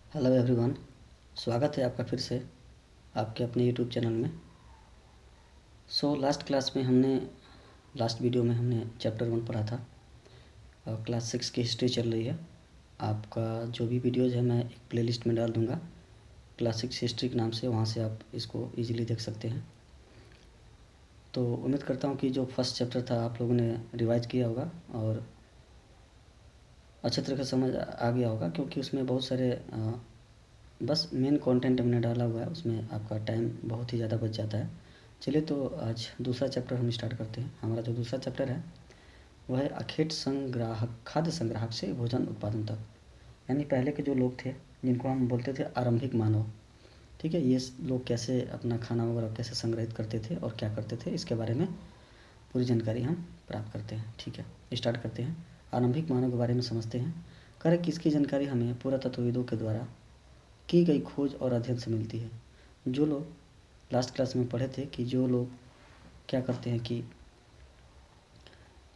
Hello everyone. स्वागत है आपका फिर से आपके अपने यूट्यूब चैनल में। लास्ट वीडियो में हमने चैप्टर 1 पढ़ा था और क्लास 6 की हिस्ट्री चल रही है। आपका जो भी वीडियोज़ है मैं एक प्लेलिस्ट में डाल दूँगा क्लास 6 हिस्ट्री के नाम से, वहाँ से आप इसको इजीली देख सकते हैं। तो उम्मीद करता हूँ कि जो फर्स्ट चैप्टर था आप लोगों ने रिवाइज किया होगा और अच्छे तरह से समझ आ गया होगा, क्योंकि उसमें बहुत सारे बस मेन कंटेंट हमने डाला हुआ है, उसमें आपका टाइम बहुत ही ज़्यादा बच जाता है। चलिए तो आज दूसरा चैप्टर हम स्टार्ट करते हैं। हमारा जो दूसरा चैप्टर है वह है अखेट संग्राहक, खाद्य संग्राहक से भोजन उत्पादन तक। यानी पहले के जो लोग थे जिनको हम बोलते थे आरंभिक मानव, ठीक है, ये लोग कैसे अपना खाना वगैरह कैसे संग्रहित करते थे और क्या करते थे, इसके बारे में पूरी जानकारी हम प्राप्त करते हैं। ठीक है, स्टार्ट करते हैं। आरंभिक मानव के बारे में समझते हैं। करें किसकी जानकारी हमें पुरातत्वविदों के द्वारा की गई खोज और अध्ययन से मिलती है। जो लोग लास्ट क्लास में पढ़े थे कि जो लोग क्या करते हैं कि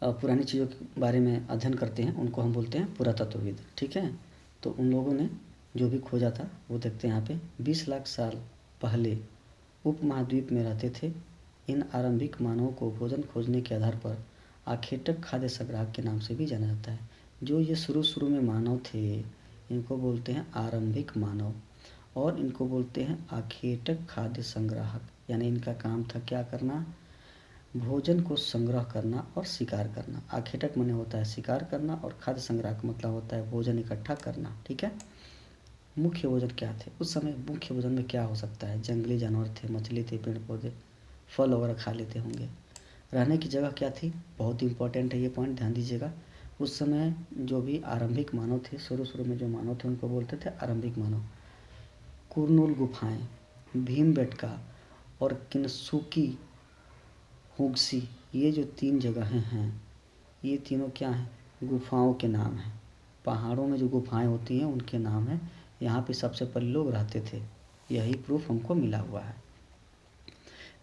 पुरानी चीज़ों के बारे में अध्ययन करते हैं उनको हम बोलते हैं पुरातत्वविद। ठीक है, तो उन लोगों ने जो भी खोजा था वो देखते हैं यहाँ पे। 20 लाख साल पहले उपमहाद्वीप में रहते थे। इन आरंभिक मानवों को भोजन खोजने के आधार पर आखेटक खाद्य संग्राहक के नाम से भी जाना जाता है। जो ये शुरू में मानव थे इनको बोलते हैं आरंभिक मानव और इनको बोलते हैं आखेटक खाद्य संग्राहक। यानी इनका काम था क्या करना, भोजन को संग्रह करना और शिकार करना। आखेटक माने होता है शिकार करना और खाद्य संग्राहक मतलब होता है भोजन इकट्ठा करना। ठीक है, मुख्य भोजन क्या थे उस समय? मुख्य भोजन में क्या हो सकता है? जंगली जानवर थे, मछली थे, पेड़ पौधे, फल वगैरह खा लेते होंगे। रहने की जगह क्या थी? बहुत इंपॉर्टेंट है ये पॉइंट, ध्यान दीजिएगा। उस समय जो भी आरंभिक मानव थे, शुरू में जो मानव थे उनको बोलते थे आरंभिक मानव। कुरनूल गुफाएं, भीमबेटका और किनसुकी हुग्सी, ये जो 3 जगहें हैं ये तीनों क्या हैं? गुफाओं के नाम हैं। पहाड़ों में जो गुफाएं होती हैं उनके नाम हैं। यहाँ पे सबसे पहले लोग रहते थे, यही प्रूफ हमको मिला हुआ है।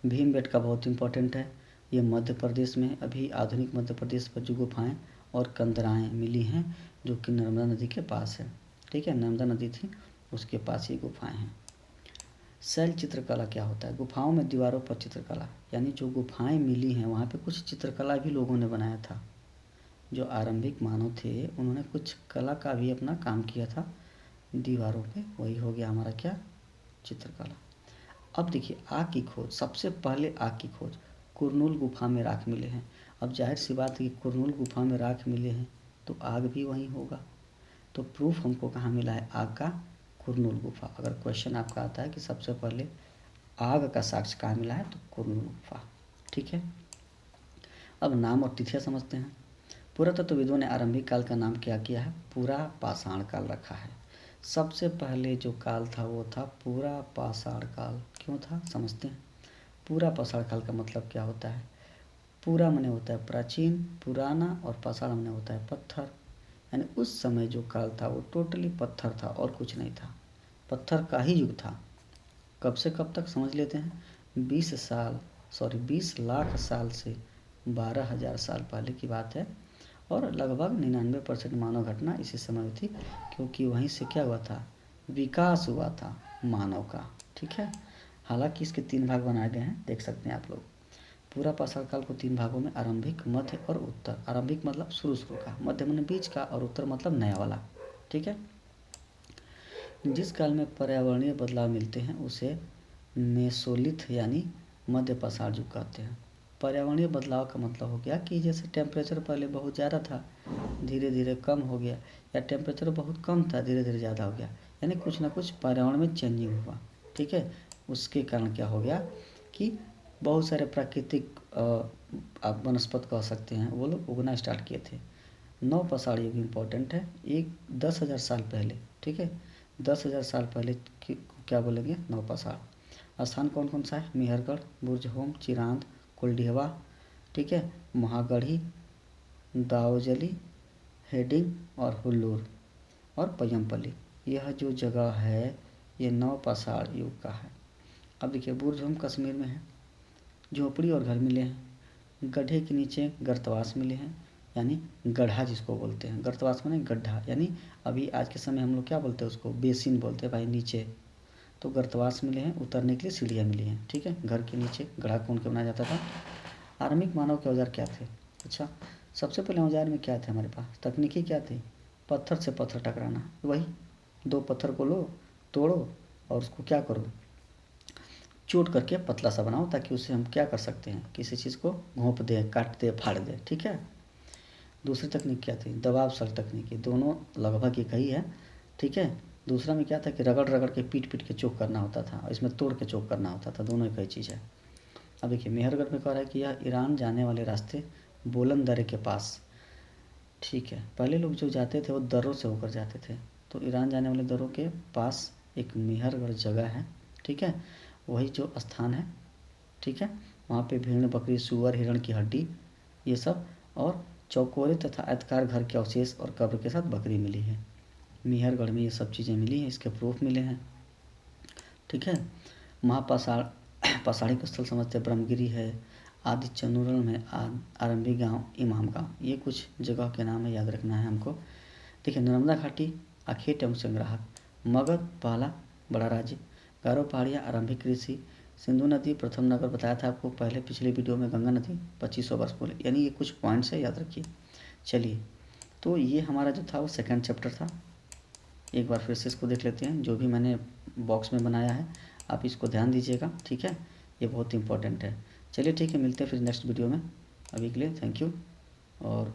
भीमबेटका बहुत इंपॉर्टेंट है। ये मध्य प्रदेश में, अभी आधुनिक मध्य प्रदेश पर जो गुफाएं और कंदराएँ मिली हैं जो कि नर्मदा नदी के पास है। ठीक है, नर्मदा नदी थी उसके पास ये गुफाएं हैं। शैल चित्रकला क्या होता है? गुफाओं में दीवारों पर चित्रकला, यानी जो गुफाएं मिली हैं वहाँ पे कुछ चित्रकला भी लोगों ने बनाया था। जो आरंभिक मानव थे उन्होंने कुछ कला का भी अपना काम किया था दीवारों पे, वही हो गया हमारा क्या? चित्रकला। अब देखिए आग की खोज, सबसे पहले आग की खोज कुरनूल गुफा में राख मिले हैं। अब जाहिर सी बात है कि कुरनूल गुफा में राख मिले हैं तो आग भी वहीं होगा। तो प्रूफ हमको कहाँ मिला है आग का? कुरनूल गुफा। अगर क्वेश्चन आपका आता है कि सबसे पहले आग का साक्ष्य कहाँ मिला है तो कुरनूल गुफा। ठीक है, अब नाम और तिथियाँ समझते हैं। पुरातत्वविदों ने आरंभिक काल का नाम क्या किया है? पूरा पाषाण काल रखा है। सबसे पहले जो काल था वो था पूरा पाषाण काल। क्यों था समझते हैं। पूरा पाषाण काल का मतलब क्या होता है? पूरा माने होता है प्राचीन, पुराना, और पाषाण माने होता है पत्थर। यानी उस समय जो काल था वो टोटली पत्थर था और कुछ नहीं था, पत्थर का ही युग था। कब से कब तक समझ लेते हैं। 20 लाख साल से 12,000 साल पहले की बात है और लगभग 99% मानव घटना इसी समय हुई थी, क्योंकि वहीं से क्या हुआ था? विकास हुआ था मानव का। ठीक है, हालांकि इसके 3 भाग बनाए गए हैं, देख सकते हैं आप लोग। पूरा पाषाण काल को 3 भागों में, आरंभिक, मध्य और उत्तर। आरंभिक मतलब शुरू का, मध्य मतलब बीच का, और उत्तर मतलब नया वाला। ठीक है, जिस काल में पर्यावरणीय बदलाव मिलते हैं उसे मेसोलिथ यानी मध्य पाषाण युग कहते हैं। पर्यावरणीय बदलाव का मतलब हो गया कि जैसे टेम्परेचर पहले बहुत ज़्यादा था, धीरे धीरे कम हो गया, या टेम्परेचर बहुत कम था, धीरे धीरे ज़्यादा हो गया, यानी कुछ ना कुछ पर्यावरण में चेंजिंग हुआ। ठीक है, उसके कारण क्या हो गया कि बहुत सारे प्राकृतिक आप वनस्पत कह सकते हैं वो लोग उगना स्टार्ट किए थे। नवपाषाण युग इम्पोर्टेंट है, 10,000 साल पहले। ठीक है, 10,000 साल पहले क्या बोलेंगे? नवपाषाण। स्थान कौन कौन सा है? मेहरगढ़, बुर्जहोम, चिरांद, कुलडीहवा, ठीक है, महागढ़ी, दाओजली, हेडिंग और हुल्लूर और पय्यमपल्ली। यह जो जगह है ये नवपाषाण युग का है। अब देखिए बुर्जहोम कश्मीर में है, झोपड़ी और घर मिले हैं। गड्ढे के नीचे गर्तवास मिले हैं, यानी गड्ढा जिसको बोलते हैं। गर्तवास माने गड्ढा, यानी अभी आज के समय हम लोग क्या बोलते हैं उसको, बेसिन बोलते हैं भाई नीचे। तो गर्तवास मिले हैं, उतरने के लिए सीढ़ियाँ मिली हैं, ठीक है। घर के नीचे गड्ढा खोद के बनाया जाता था। आरंभिक मानव के औजार क्या थे? अच्छा, सबसे पहले औजार में क्या थे हमारे पास, तकनीकी क्या थी, पत्थर से पत्थर टकराना। वही 2 पत्थर को लो, तोड़ो और उसको क्या करो, चोट करके पतला सा बनाओ, ताकि उससे हम क्या कर सकते हैं, किसी चीज़ को घोंप दें, काट दें, फाड़ दें, ठीक है। दूसरी तकनीक क्या थी, दबाव सर तकनीक। दोनों लगभग एक ही है, ठीक है। दूसरा में क्या था कि रगड़ रगड़ के पीट पीट के चोक करना होता था, और इसमें तोड़ के चोक करना होता था, दोनों एक ही चीज़ है। अब देखिए मेहरगढ़ में कह रहा है कि यह ईरान जाने वाले रास्ते बोलन दर्रे के पास, ठीक है। पहले लोग जो जाते थे वो दर्रों से होकर जाते थे, तो ईरान जाने वाले दर्रों के पास एक मेहरगढ़ जगह है, ठीक है। वही जो स्थान है, ठीक है। वहाँ पे भेड़, बकरी, सूअर, हिरण की हड्डी, ये सब, और चौकोरे तथा आयताकार घर के अवशेष और कब्र के साथ बकरी मिली है। मेहरगढ़ में ये सब चीज़ें मिली हैं, इसके प्रूफ मिले हैं, ठीक है। महापाषाण पाषाणिक स्थल समझते ब्रह्मगिरी है, आदि चंदूरण में आरंभी गांव, इमाम गांव, ये कुछ जगह के नाम है, याद रखना है हमको। देखिए नर्मदा घाटी आखेट एवं संग्राहक, मगध पहला बड़ा राज्य, गारो पहाड़ियाँ आरंभिक कृषि, सिंधु नदी प्रथम नगर बताया था आपको पहले पिछले वीडियो में, गंगा नदी 2500 वर्ष पहले, यानी ये कुछ पॉइंट्स है, याद रखिए। चलिए, तो ये हमारा जो था वो सेकंड चैप्टर था। एक बार फिर से इसको देख लेते हैं, जो भी मैंने बॉक्स में बनाया है आप इसको ध्यान दीजिएगा, ठीक है। ये बहुत इंपॉर्टेंट है। चलिए ठीक है, मिलते हैं फिर नेक्स्ट वीडियो में। अभी के लिए थैंक यू, और